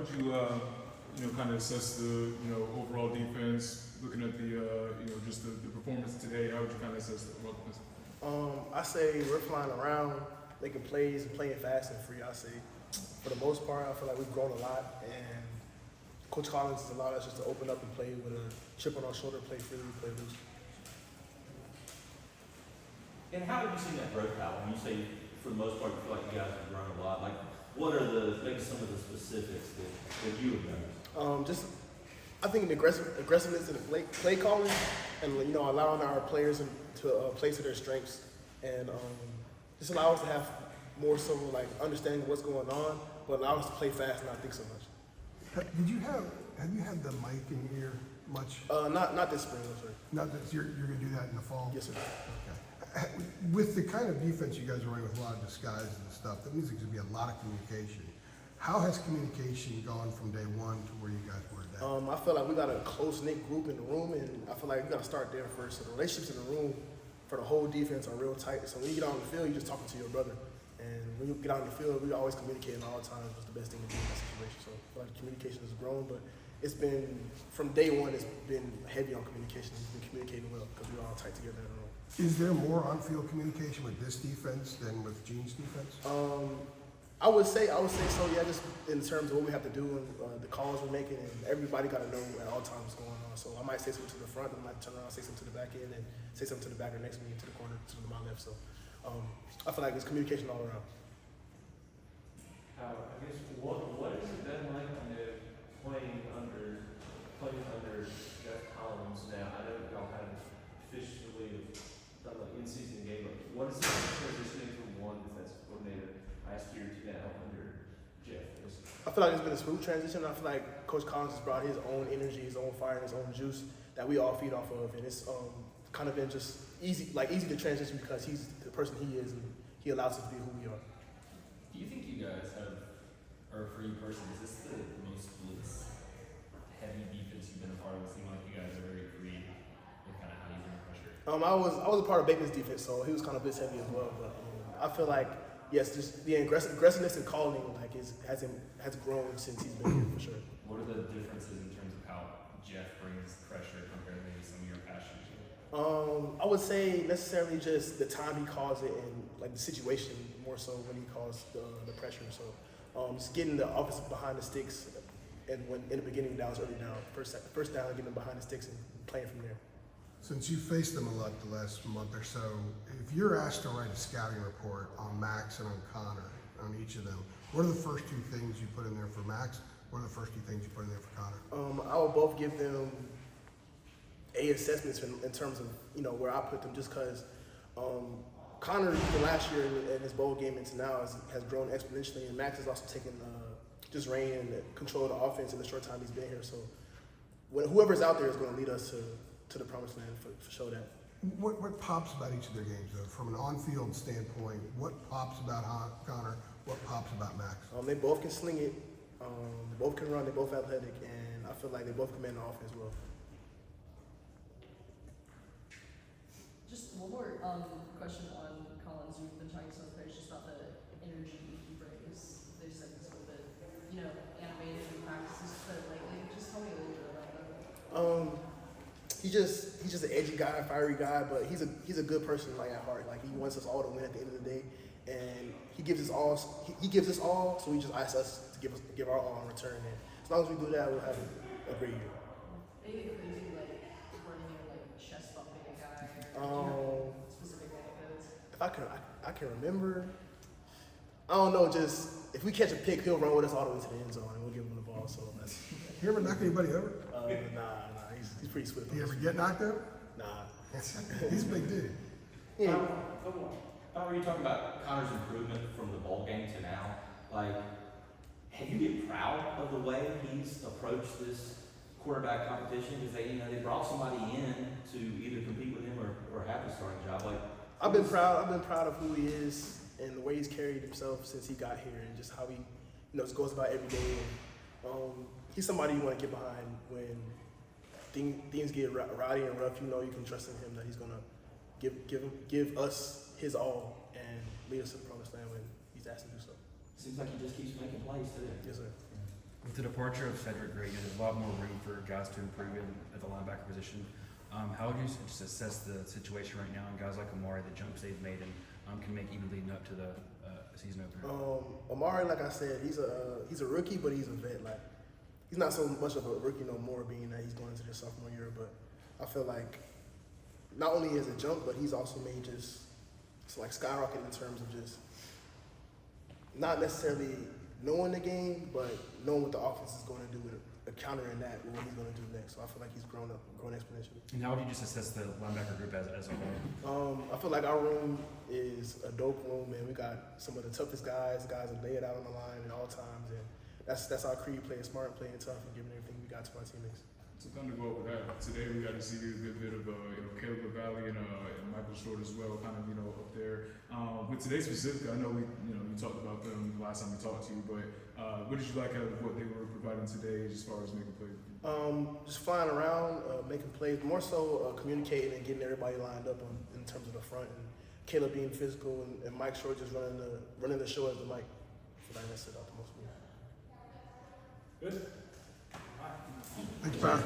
would you, kind of assess the, overall defense, looking at the, just the performance today? How would you kind of assess the overall defense? I say we're flying around, making plays, and playing fast and free. I say, for the most part, I feel like we've grown a lot, and Coach Collins has allowed us just to open up and play with a chip on our shoulder, play freely, play loose. And how have you seen that growth, Kyle? When you say, for the most part, you feel like you guys have grown a lot. Like, what are maybe some of the specifics that you have noticed? I think the aggressiveness in the play calling, and allowing our players to play to their strengths, and just allow us to have more so like understanding what's going on, but allow us to play fast and not think so much. Have you had the mic in here much? Not this spring, no, sir. Not that you're going to do that in the fall? Yes, sir. Okay. With the kind of defense you guys are running with a lot of disguise and stuff, that means there's going to be a lot of communication. How has communication gone from day one to where you guys were today? I feel like we got a close-knit group in the room, and I feel like we got to start there first. So the relationships in the room for the whole defense are real tight. So when you get out on the field, you're just talking to your brother. And when you get out on the field, we always communicating all the time. It's the best thing to do in that situation. So I feel like communication has grown, but it's been, from day one, it's been heavy on communication. We've been communicating well because we're all tight together in the room. Is there more on-field communication with this defense than with Gene's defense? I would say so, yeah, just in terms of what we have to do and the calls we're making, and everybody got to know at all times what's going on. So I might say something to the front, I might turn around, say something to the back end, and say something to the backer next to me, to the corner, to my left. So I feel like it's communication all around. I guess what has it been like playing under Jeff Collins now? I know y'all haven't officially done the in-season game, but what is it like transitioning from one defensive coordinator last year to now under Jeff? I feel like it's been a smooth transition. I feel like Coach Collins has brought his own energy, his own fire, and his own juice that we all feed off of, and it's kind of been just easy to transition because he's the person he is, and he allows us to be who we are. Do you think you guys are for you personally, is this the most blitz heavy defense you've been a part of? It seems like you guys are very creative with kind of how you bring pressure. I was a part of Bateman's defense, so he was kind of blitz heavy as well. But I feel like yes, just the aggressiveness and calling has grown since he's been here for sure. What are the differences in terms of how Jeff brings pressure compared to maybe some of your past years? I would say necessarily just the time he calls it and like the situation more so when he calls the pressure. So just getting the offense behind the sticks, and when in the beginning that was early down, first down, getting them behind the sticks and playing from there. Since you faced them a lot the last month or so, if you're asked to write a scouting report on Max and on Connor, on each of them, what are the first two things you put in there for Max? What are the first two things you put in there for Connor? I would both give them A assessments in terms of where I put them, just because Connor from last year in his bowl game into now has grown exponentially, and Max has also taken just reign and control of the offense in the short time he's been here. So whoever's out there is going to lead us to the promised land for sure. That. What pops about each of their games, though? From an on-field standpoint, what pops about Connor? What pops about Max? They both can sling it. They both can run. They're both athletic, and I feel like they both command the offense well. Just one more question on Collins. We've been talking so much just about the energy he brings. They said he's a little bit, animated in practices, but just tell me a little bit about that. He's just an edgy guy, fiery guy, but he's a good person at heart. Like, he wants us all to win at the end of the day, and he gives us all. He gives us all, so he just asks us to give our all in return. And as long as we do that, we'll have a great year. Anything crazy running in chest bumping a guy, or specific anecdotes? If I can remember. I don't know. Just if we catch a pick, he'll run with us all the way to the end zone, and we'll give him the ball. So that's. You ever knock anybody over? Nah. He's pretty swift. You ever get knocked over? Nah. He's a big dude. Yeah. How are you talking about Connor's improvement from the bowl game to now? Have you been proud of the way he's approached this quarterback competition? Because they brought somebody in to either compete with him or have a starting job. I've been proud of who he is and the way he's carried himself since he got here, and just how he, just goes about every day. And, he's somebody you want to get behind when things get rowdy and rough. You can trust in him that he's gonna give us his all and lead us to the promised land when he's asked to do so. Seems like he just keeps making plays too. Yes, sir. With the departure of Cedric Gray, there's a lot more room for guys to improve at the linebacker position. How would you just assess the situation right now and guys like Amari, the jumps they've made and can make even leading up to the season opener? Amari, like I said, he's a rookie, but he's a vet. Like he's not so much of a rookie no more, being that he's going into his sophomore year. But I feel like not only has a jump, but he's also made just skyrocket in terms of just not necessarily knowing the game, but knowing what the offense is going to do with countering that, what he's going to do next. So I feel like he's grown exponentially. And how would you just assess the linebacker group as a whole? I feel like our room is a dope room, man. We got some of the toughest guys that lay it out on the line at all times, and that's our creed: playing smart, playing tough, and giving everything we got to our teammates. So kind of go up with that. Today we got to see a good bit of Caleb Valley and Michael Short as well, kind of up there. With today specifically, I know we talked about them the last time we talked to you, but what did you like out of what they were providing today as far as making plays? Just flying around, making plays, more so communicating and getting everybody lined up in terms of the front, and Caleb being physical and Mike Short just running the show as the Mike. So that's it out the most. Good. Thanks, Pat.